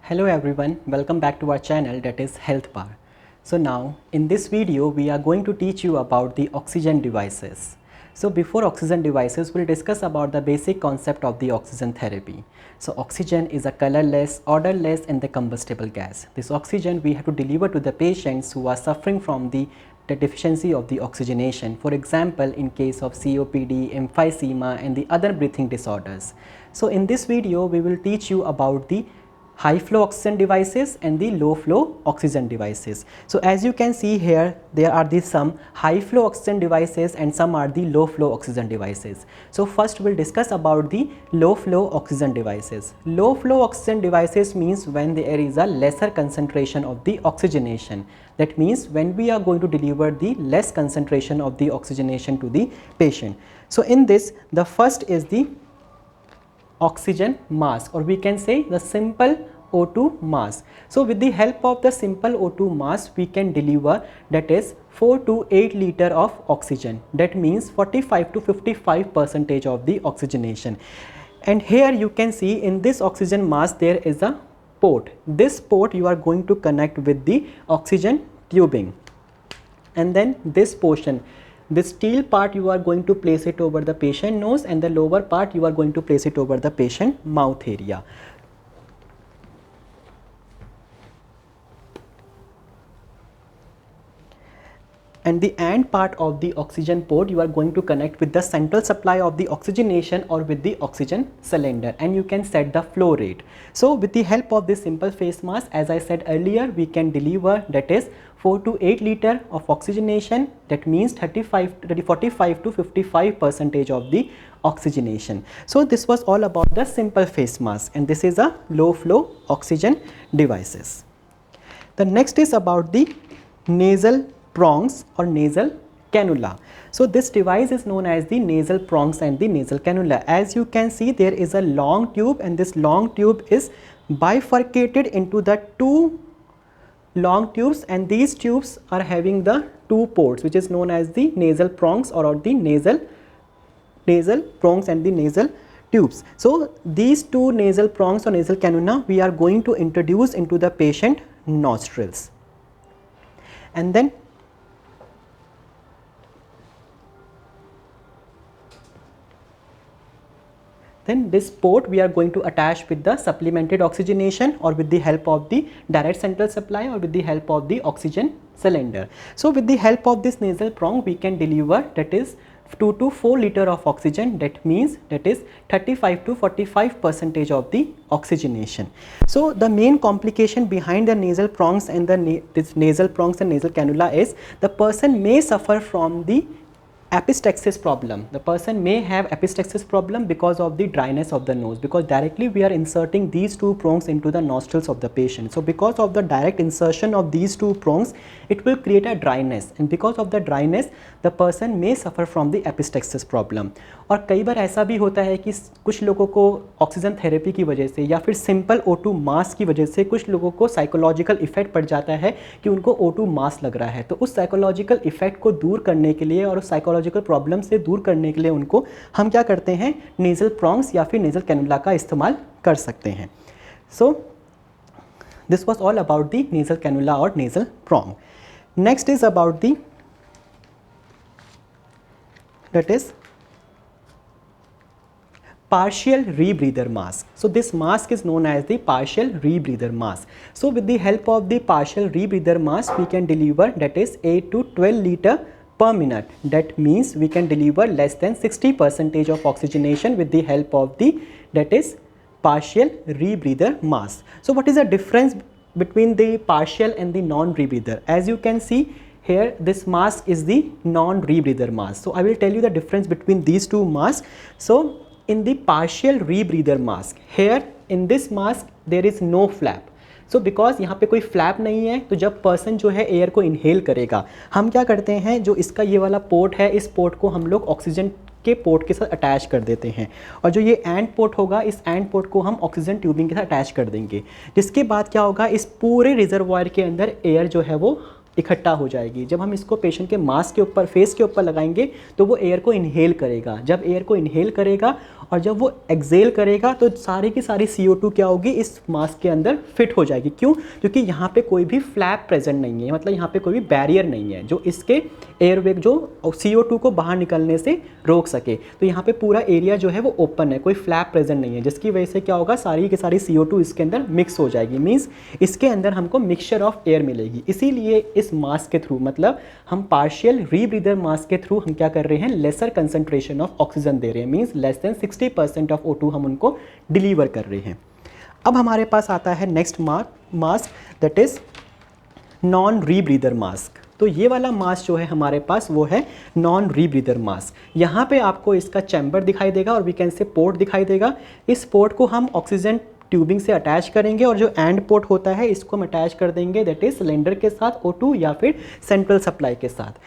Hello everyone, welcome back to our channel, that is Health Bar. So now in this video we are going to teach you about the oxygen devices. So before oxygen devices, we'll discuss about the basic concept of the oxygen therapy. So oxygen is a colorless, odorless and the combustible gas. This oxygen we have to deliver to the patients who are suffering from the deficiency of the oxygenation. For example, in case of COPD, emphysema and the other breathing disorders. So in this video we will teach you about the high flow oxygen devices and the low flow oxygen devices. So as you can see here, there are some high flow oxygen devices and some are the low flow oxygen devices. So first we'll discuss about the low flow oxygen devices. Low flow oxygen devices means when there is a lesser concentration of the oxygenation. That means when we are going to deliver the less concentration of the oxygenation to the patient. So in this, the first is the oxygen mask, or we can say the simple O2 mask. So with the help of the simple O2 mask we can deliver, that is 4 to 8 liter of oxygen. That means 45 to 55% of the oxygenation. And here you can see in this oxygen mask there is a port. This port you are going to connect with the oxygen tubing, and then this portion, this steel part, you are going to place it over the patient nose, and the lower part you are going to place it over the patient mouth area. And the end part of the oxygen port you are going to connect with the central supply of the oxygenation or with the oxygen cylinder, and you can set the flow rate. So with the help of this simple face mask, as I said earlier, we can deliver, that is 4 to 8 liter of oxygenation. That means 45 to 55% of the oxygenation. So this was all about the simple face mask, and this is a low flow oxygen devices. The next is about the nasal prongs or nasal cannula. So this device is known as the nasal prongs and the nasal cannula. As you can see, there is a long tube, and this long tube is bifurcated into the two long tubes, and these tubes are having the two ports, which is known as the nasal prongs or the nasal prongs and the nasal tubes. So these two nasal prongs or nasal cannula we are going to introduce into the patient nostrils, and then this port we are going to attach with the supplemented oxygenation or with the help of the direct central supply or with the help of the oxygen cylinder. So with the help of this nasal prong we can deliver, that is 2 to 4 liter of oxygen. That means that is 35 to 45% of the oxygenation. So the main complication behind the nasal prongs and this nasal prongs and nasal cannula is the person may suffer from the epistaxis problem. The person may have epistaxis problem because of the dryness of the nose, because directly we are inserting these two prongs into the nostrils of the patient. So because of the direct insertion of these two prongs, it will create a dryness, and because of the dryness the person may suffer from the epistaxis problem. और कई बार ऐसा भी होता है कि कुछ लोगों को ऑक्सीजन थेरेपी की वजह से या फिर सिंपल O2 मास्क की वजह से कुछ लोगों को साइकोलॉजिकल इफेक्ट पड़ जाता है कि उनको O2 मास्क लग रहा है। तो उस साइकोलॉजिकल इफेक्ट को दूर करने के लिए और उस साइकोलॉजिकल प्रॉब्लम से दूर करने के लिए उनको हम क्या करते हैं, नेज़ल प्रॉन्ग्स या फिर नेज़ल कैनुला का इस्तेमाल कर सकते हैं. So this was all about the nasal cannula और nasal prong. Next is about the that is partial rebreather mask. So this mask is known as the partial rebreather mask. So with the help of the partial rebreather mask we can deliver, that is 8 to 12 liter per minute. That means we can deliver less than 60% of oxygenation with the help of the that is partial rebreather mask. So what is the difference between the partial and the non-rebreather? As you can see here, this mask is the non-rebreather mask. So I will tell you the difference between these two masks. So in the partial rebreather mask, here in this mask there is no flap. So because यहाँ पे कोई flap नहीं है, तो जब person जो है air को इनहेल करेगा, हम क्या करते हैं, जो इसका ये वाला पोर्ट है, इस पोर्ट को हम लोग ऑक्सीजन के पोर्ट के साथ अटैच कर देते हैं, और जो ये एंड पोर्ट होगा, इस एंड पोर्ट को हम ऑक्सीजन ट्यूबिंग के साथ अटैच कर देंगे. जिसके बाद क्या होगा, इस पूरे रिजर्वॉयर के अंदर एयर जो है वो इकट्ठा हो जाएगी। जब हम इसको पेशेंट के मास्क के ऊपर, फेस के ऊपर लगाएंगे तो वो एयर को इनहेल करेगा। जब एयर को इनहेल करेगा और जब वो एक्सेल करेगा तो सारी की सारी CO2 क्या होगी, इस मास्क के अंदर फिट हो जाएगी। क्यों? क्योंकि यहाँ पे कोई भी फ्लैप प्रेजेंट नहीं है, मतलब यहाँ पे कोई भी बैरियर नहीं है जो इसके एयरवे जो CO2 को बाहर निकलने से रोक सके। तो यहाँ पे पूरा एरिया जो है वो ओपन है, कोई फ्लैप प्रेजेंट नहीं है, जिसकी वजह से क्या होगा, सारी की सारी CO2 इसके अंदर मिक्स हो जाएगी। मीन्स इसके अंदर हमको मिक्सचर ऑफ एयर मिलेगी। इसीलिए इस मास्क के थ्रू, मतलब हम पार्शियल रीब्रीदर मास्क के थ्रू हम क्या कर रहे हैं, लेसर कंसंट्रेशन ऑफ ऑक्सीजन दे रहे हैं। Means less than 60% of O2 हम उनको डिलीवर कर रहे हैं। अब हमारे पास आता है next mask, that is non rebreather mask. तो ये वाला मास्क जो है हमारे पास वो है नॉन रीब्रीदर मास्क। यहाँ पे आपको इसका चैम्बर दिखाई देगा और वी कैन से पोर्ट दिखाई देगा। इस पोर्ट को हम ऑक्सीजन ट्यूबिंग से अटैच करेंगे और जो एंड पोर्ट होता है इसको हम अटैच कर देंगे दैट इज सिलेंडर के साथ, O2 या फिर सेंट्रल सप्लाई के साथ।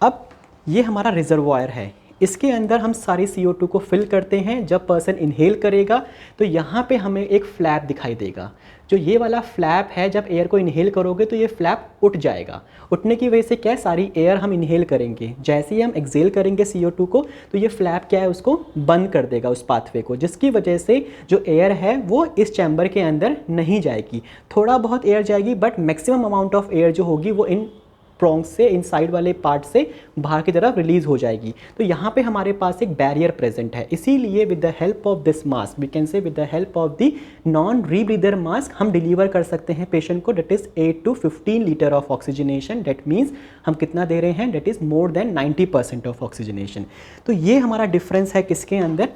अब ये हमारा रिजर्वॉयर है, इसके अंदर हम सारी CO2 को फिल करते हैं। जब पर्सन इनहेल करेगा तो यहाँ पे हमें एक फ्लैप दिखाई देगा। जो ये वाला फ्लैप है, जब एयर को इनहेल करोगे तो ये फ्लैप उठ जाएगा। उठने की वजह से क्या है, सारी एयर हम इनहेल करेंगे। जैसे ही हम एक्सेल करेंगे CO2 को तो ये फ्लैप क्या है, उसको बंद कर देगा उस पाथवे को, जिसकी वजह से जो एयर है वो इस चैम्बर के अंदर नहीं जाएगी। थोड़ा बहुत एयर जाएगी but maximum amount of air जो होगी वो इन प्रोंग से, इन साइड वाले पार्ट से बाहर की तरफ रिलीज हो जाएगी। तो यहाँ पे हमारे पास एक बैरियर प्रेजेंट है। इसीलिए with the help of this mask, we can say with the help of the non rebreather mask हम डिलीवर कर सकते हैं पेशेंट को that is 8 to 15 litre of oxygenation. That means हम कितना दे रहे हैं, that is more than 90% of oxygenation. तो ये हमारा डिफरेंस है किसके अंदर,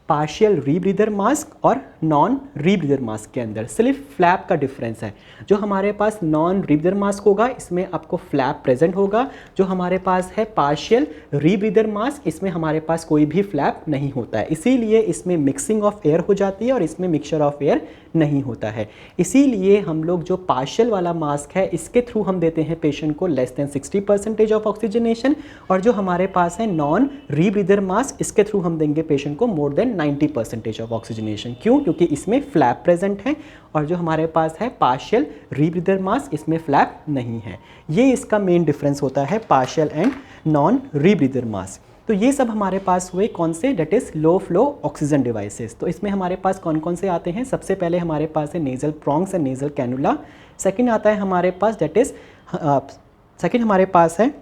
पार्शियल रीब्रीदर मास्क और नॉन रीब्रीदर मास्क के अंदर सिर्फ फ्लैप का डिफरेंस है। जो हमारे पास नॉन रीब्रीदर मास्क होगा इसमें आपको फ्लैप प्रेजेंट होगा। जो हमारे पास है पार्शियल रीब्रीदर मास्क, इसमें हमारे पास कोई भी फ्लैप नहीं होता है। इसीलिए इसमें मिक्सिंग ऑफ एयर हो जाती है और इसमें मिक्सचर ऑफ एयर नहीं होता है। इसीलिए हम लोग जो पार्शियल वाला मास्क है इसके थ्रू हम देते हैं पेशेंट को लेस देन 60% ऑफ ऑक्सीजनेशन, और जो हमारे पास है नॉन रीब्रीदर मास्क इसके थ्रू हम देंगे पेशेंट को मोर देन 90% ऑफ ऑक्सीजनेशन। क्यों? क्योंकि इसमें फ्लैप प्रेजेंट है और जो हमारे पास है पार्शियल रीब्रीदर मास्क इसमें फ्लैप नहीं है। ये इसका मेन डिफरेंस होता है partial and non rebreather mask. तो ये सब हमारे पास हुए कौन से, that is low flow oxygen devices. तो इसमें हमारे पास कौन कौन से आते हैं, सबसे पहले हमारे पास है nasal prongs and nasal cannula. Second आता है हमारे पास डेट इज सेकंड हमारे पास है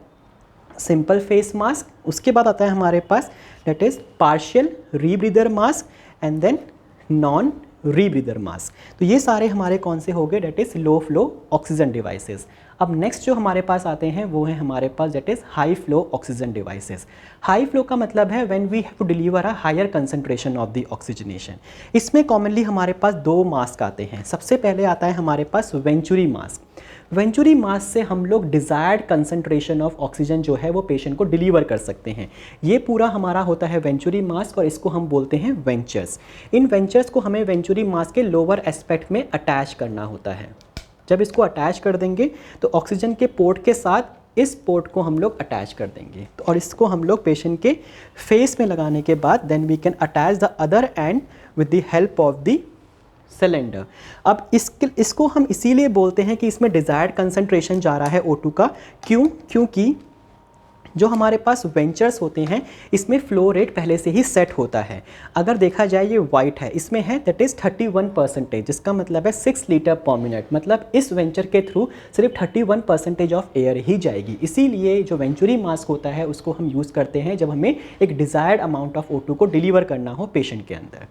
सिंपल फेस मास्क। उसके बाद आता है हमारे पास that is partial rebreather mask and then non rebreather mask. तो ये सारे हमारे कौन से हो गए, that is low flow oxygen devices. अब नेक्स्ट जो हमारे पास आते हैं वो है हमारे पास that is high flow oxygen devices. High flow का मतलब है when we have to deliver a higher concentration of the oxygenation. इसमें कॉमनली हमारे पास दो मास्क आते हैं। सबसे पहले आता है हमारे पास वेंचुरी मास्क। वेंचुरी मास्क से हम लोग डिज़ायर्ड कंसंट्रेशन ऑफ ऑक्सीजन जो है वो पेशेंट को डिलीवर कर सकते हैं। ये पूरा हमारा होता है वेंचुरी मास्क और इसको हम बोलते हैं वेंचर्स। इन वेंचर्स को हमें वेंचुरी मास्क के लोअर एस्पेक्ट में अटैच करना होता है। जब इसको अटैच कर देंगे तो ऑक्सीजन के पोर्ट के साथ इस पोर्ट को हम लोग अटैच कर देंगे तो और इसको हम लोग पेशेंट के फेस में लगाने के बाद then we can attach the other end with the help of the cylinder. अब इसको हम इसीलिए बोलते हैं कि इसमें डिज़ायर्ड कंसंट्रेशन जा रहा है O2 का। क्यों? क्योंकि जो हमारे पास वेंचर्स होते हैं इसमें फ्लो रेट पहले से ही सेट होता है। अगर देखा जाए ये वाइट है, इसमें है दैट इज़ 31%, जिसका मतलब है 6 लीटर पर मिनट। मतलब इस वेंचर के थ्रू सिर्फ 31% ऑफ एयर ही जाएगी। इसीलिए जो वेंचुरी मास्क होता है उसको हम यूज़ करते हैं जब हमें एक डिज़ायर्ड अमाउंट ऑफ O2 को डिलीवर करना हो पेशेंट के अंदर।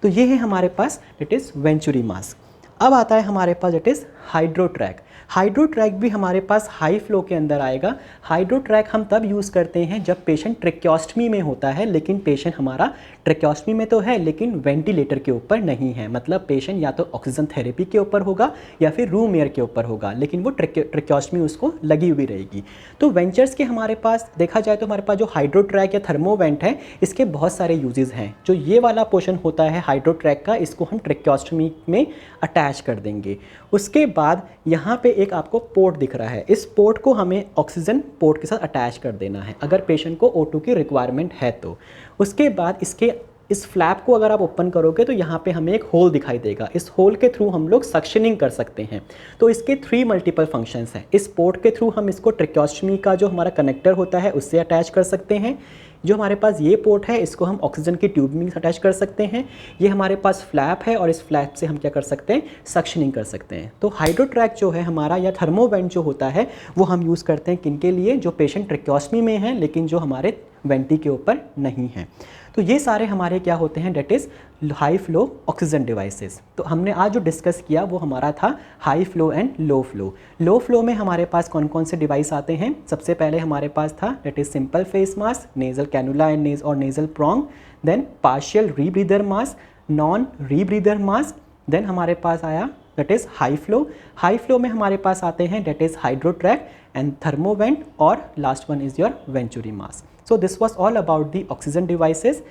तो ये है हमारे पास दैट इज़ वेंचुरी मास्क। अब आता है हमारे पास दैट इज़ हाइड्रोट्रैक। हाइड्रोट्रैक भी हमारे पास हाई फ्लो के अंदर आएगा। हाइड्रोट्रैक हम तब यूज़ करते हैं जब पेशेंट ट्रेक्योस्टमी में होता है, लेकिन पेशेंट हमारा ट्रेक्योस्टमी में तो है लेकिन वेंटिलेटर के ऊपर नहीं है। मतलब पेशेंट या तो ऑक्सीजन थेरेपी के ऊपर होगा या फिर रूम एयर के ऊपर होगा, लेकिन वो ट्रेक्योस्टमी उसको लगी हुई रहेगी। तो वेंचर्स के हमारे पास देखा जाए तो हमारे पास जो हाइड्रोट्रैक या थर्मोवेंट है इसके बहुत सारे यूजेस हैं। जो ये वाला पोर्शन होता है हाइड्रोट्रैक का, इसको हम ट्रेक्योस्टमी में अटैच कर देंगे। उसके बाद यहाँ पे एक आपको पोर्ट दिख रहा है, इस पोर्ट को हमें ऑक्सीजन पोर्ट के साथ अटैच कर देना है अगर पेशेंट को O2 की रिक्वायरमेंट है तो। उसके बाद इसके इस फ्लैप को अगर आप ओपन करोगे तो यहाँ पे हमें एक होल दिखाई देगा। इस होल के थ्रू हम लोग सक्शनिंग कर सकते हैं। तो इसके 3 मल्टीपल फंक्शंस हैं। इस पोर्ट के थ्रू हम इसको ट्रैकियोस्टमी का जो हमारा कनेक्टर होता है उससे अटैच कर सकते हैं। जो हमारे पास ये पोर्ट है इसको हम ऑक्सीजन की ट्यूबिंग से अटैच कर सकते हैं। ये हमारे पास फ्लैप है और इस फ्लैप से हम क्या कर सकते हैं, सक्शनिंग कर सकते हैं। तो हाइड्रोट्रैक जो है हमारा या थर्मोवेंट जो होता है वो हम यूज़ करते हैं किनके लिए, जो पेशेंट ट्रैकियोस्टमी में हैं लेकिन जो हमारे वेंटी के ऊपर नहीं हैं। तो ये सारे हमारे क्या होते हैं, that is high flow oxygen devices. तो हमने आज जो डिस्कस किया वो हमारा था high flow and low flow. Low flow में हमारे पास कौन कौन से डिवाइस आते हैं, सबसे पहले हमारे पास था that is simple face mask, nasal cannula and और nasal prong, then partial rebreather mask, non rebreather mask, then हमारे पास आया that is high flow. High flow में हमारे पास आते हैं that is Hydrotrach and Thermovent, और last one is your venturi mask. So this was all about the oxygen devices.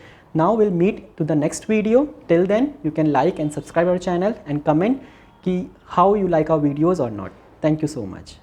Now we'll meet to the next video. Till then you can like and subscribe our channel and comment ki how you like our videos or not. Thank you so much.